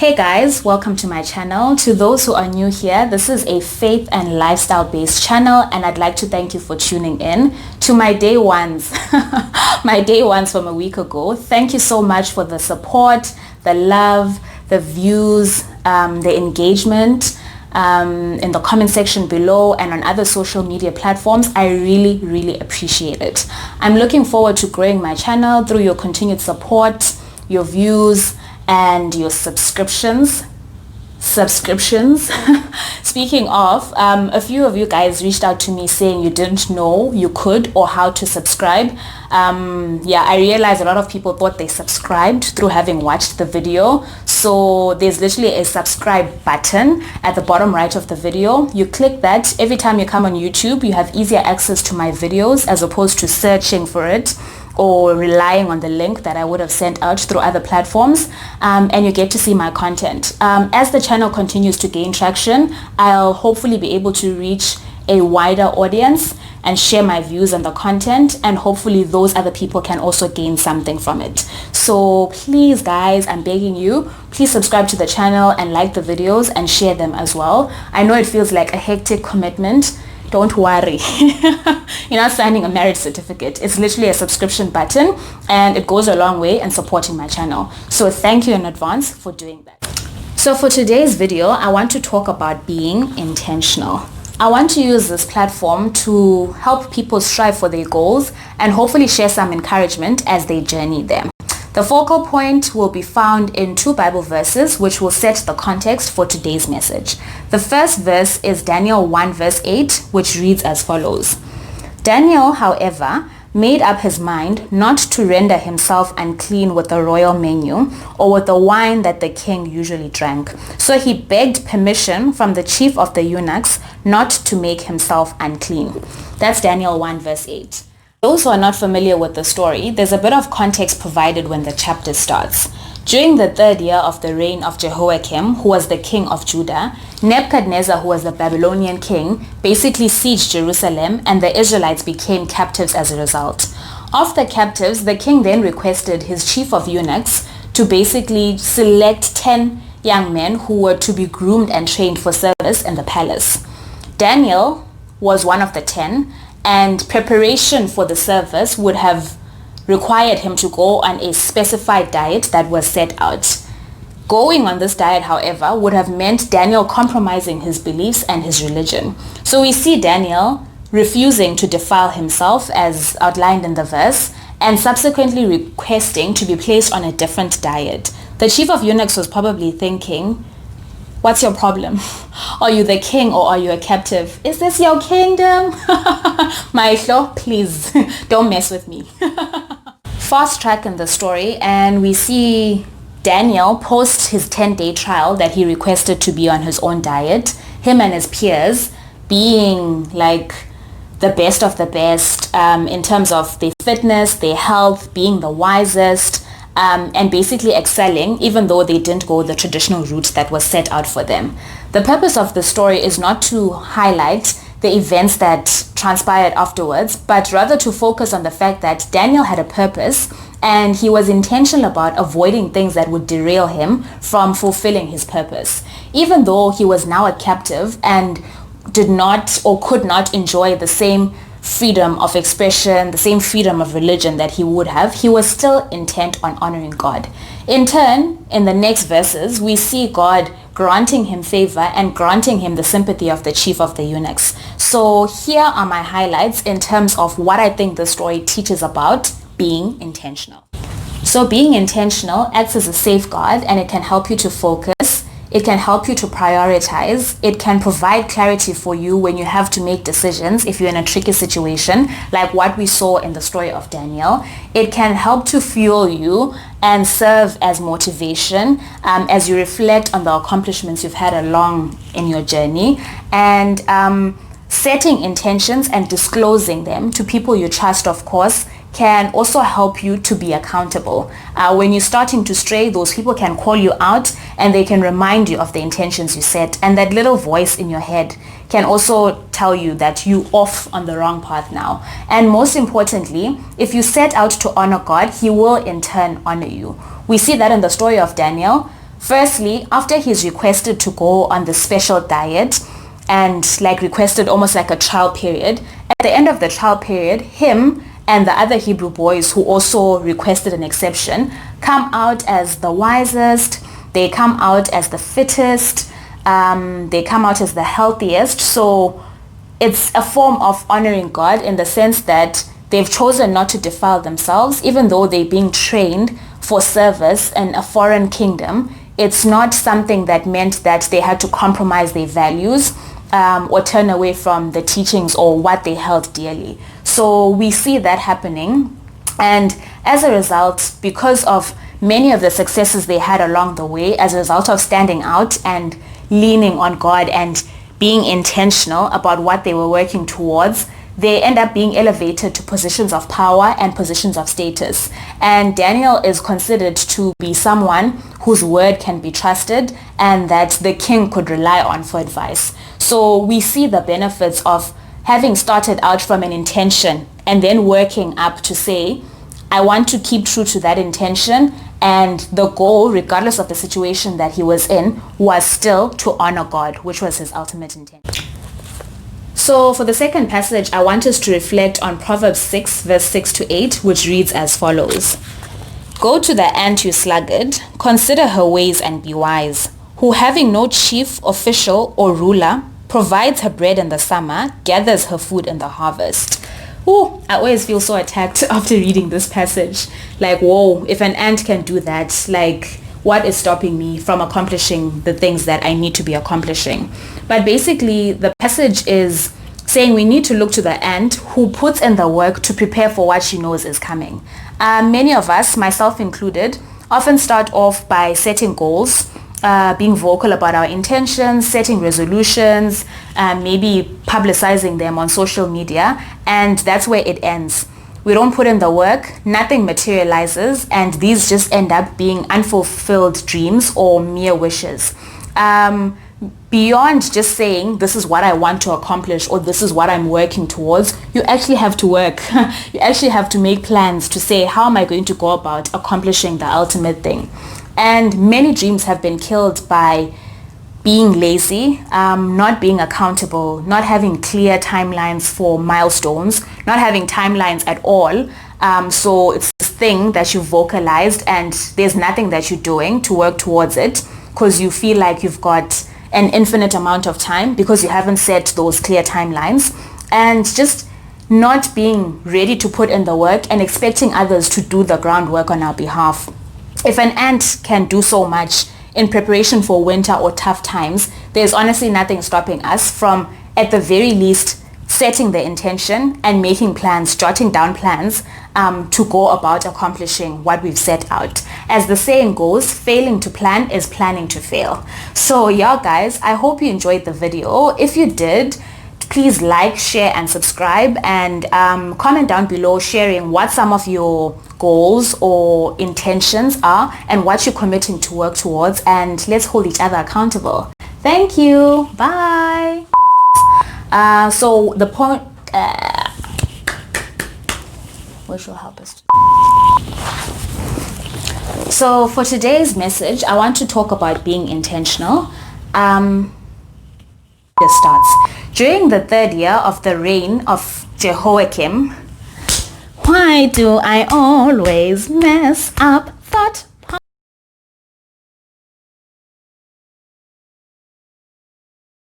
Hey guys, welcome to my channel. To those who are new here, this is a faith and lifestyle based channel and I'd like to thank you for tuning in. To my day ones, my day ones from a week ago, thank you so much for the support, the love, the views, the engagement in the comment section below and on other social media platforms. I really appreciate it. I'm looking forward to growing my channel through your continued support, your views, and your subscriptions. Speaking of, a few of you guys reached out to me saying you didn't know you could or how to subscribe. I realized a lot of people thought they subscribed through having watched the video. So there's literally a subscribe button at the bottom right of the video. You click that. Every time you come on YouTube, you have easier access to my videos as opposed to searching for it or relying on the link that I would have sent out through other platforms, and you get to see my content. As the channel continues to gain traction, I'll hopefully be able to reach a wider audience and share my views on the content, and hopefully those other people can also gain something from it. So please guys, I'm begging you, please subscribe to the channel and like the videos and share them as well. I know it feels like a hectic commitment. Don't worry. You're not signing a marriage certificate. It's literally a subscription button and it goes a long way in supporting my channel. So thank you in advance for doing that. So for today's video, I want to talk about being intentional. I want to use this platform to help people strive for their goals and hopefully share some encouragement as they journey them. The focal point will be found in two Bible verses which will set the context for today's message. The first verse is Daniel 1 verse 8, which reads as follows. Daniel, however, made up his mind not to render himself unclean with the royal menu or with the wine that the king usually drank. So he begged permission from the chief of the eunuchs not to make himself unclean. That's Daniel 1 verse 8. Those who are not familiar with the story, there's a bit of context provided when the chapter starts. During the third year of the reign of Jehoiakim, who was the king of Judah, Nebuchadnezzar, who was the Babylonian king, basically sieged Jerusalem and the Israelites became captives as a result. Of the captives, the king then requested his chief of eunuchs to basically select 10 young men who were to be groomed and trained for service in the palace. Daniel was one of the 10, and preparation for the service would have required him to go on a specified diet that was set out. Going on this diet, however, would have meant Daniel compromising his beliefs and his religion. So we see Daniel refusing to defile himself as outlined in the verse and subsequently requesting to be placed on a different diet. The chief of eunuchs was probably thinking, what's your problem? Are you the king or are you a captive? Is this your kingdom? Maisho, please don't mess with me. Fast track in the story and we see Daniel post his 10-day trial that he requested to be on his own diet. Him and his peers being like the best of the best in terms of their fitness, their health, being the wisest, and basically excelling even though they didn't go the traditional route that was set out for them. The purpose of the story is not to highlight the events that transpired afterwards, but rather to focus on the fact that Daniel had a purpose and he was intentional about avoiding things that would derail him from fulfilling his purpose. Even though he was now a captive and did not or could not enjoy the same freedom of expression, the same freedom of religion that he would have, he was still intent on honoring God. In turn, in the next verses, we see God granting him favor and granting him the sympathy of the chief of the eunuchs. So here are my highlights in terms of what I think the story teaches about being intentional. So being intentional acts as a safeguard and it can help you to focus. It can help you to prioritize. It can provide clarity for you when you have to make decisions if you're in a tricky situation, like what we saw in the story of Daniel. It can help to fuel you and serve as motivation as you reflect on the accomplishments you've had along in your journey. And setting intentions and disclosing them to people you trust, of course, can also help you to be accountable. When you're starting to stray, those people can call you out and they can remind you of the intentions you set. And that little voice in your head can also tell you that you're off on the wrong path now. And most importantly, if you set out to honor God, He will in turn honor you. We see that in the story of Daniel. Firstly, after he's requested to go on the special diet and like requested almost like a trial period, at the end of the trial period, him and the other Hebrew boys who also requested an exception come out as the wisest, they come out as the fittest, they come out as the healthiest. So it's a form of honoring God in the sense that they've chosen not to defile themselves, even though they're being trained for service in a foreign kingdom. It's not something that meant that they had to compromise their values or turn away from the teachings or what they held dearly. So we see that happening. And as a result, because of many of the successes they had along the way, as a result of standing out and leaning on God and being intentional about what they were working towards, they end up being elevated to positions of power and positions of status. And Daniel is considered to be someone whose word can be trusted and that the king could rely on for advice. So we see the benefits of having started out from an intention and then working up to say, I want to keep true to that intention, and the goal, regardless of the situation that he was in, was still to honor God, which was his ultimate intent. So for the second passage, I want us to reflect on Proverbs 6, verse 6 to 8, which reads as follows. Go to the ant, you sluggard, consider her ways and be wise, who having no chief, official, or ruler, provides her bread in the summer, gathers her food in the harvest. Ooh, I always feel so attacked after reading this passage. Like, whoa, if an ant can do that, like, what is stopping me from accomplishing the things that I need to be accomplishing? But basically, the passage is saying we need to look to the ant who puts in the work to prepare for what she knows is coming. Many of us, myself included, often start off by setting goals, being vocal about our intentions, setting resolutions, maybe publicizing them on social media, and that's where it ends. We don't put in the work, nothing materializes, and these just end up being unfulfilled dreams or mere wishes. Beyond just saying, this is what I want to accomplish or this is what I'm working towards, you actually have to work. You actually have to make plans to say, how am I going to go about accomplishing the ultimate thing? And many dreams have been killed by being lazy, not being accountable, not having clear timelines for milestones, not having timelines at all. So it's this thing that you vocalized and there's nothing that you're doing to work towards it because you feel like you've got an infinite amount of time because you haven't set those clear timelines, and just not being ready to put in the work and expecting others to do the groundwork on our behalf. If an ant can do so much in preparation for winter or tough times, there's honestly nothing stopping us from, at the very least, setting the intention and making plans, jotting down plans to go about accomplishing what we've set out. As the saying goes, failing to plan is planning to fail. So yeah, guys, I hope you enjoyed the video. If you did, please like, share, and subscribe, and comment down below sharing what some of your goals or intentions are and what you're committing to work towards, and let's hold each other accountable. Thank you. Bye. So the point, which will help us. So for today's message, I want to talk about being intentional. Starts. During the 3rd year of the reign of Jehoiakim. Why do I always mess up?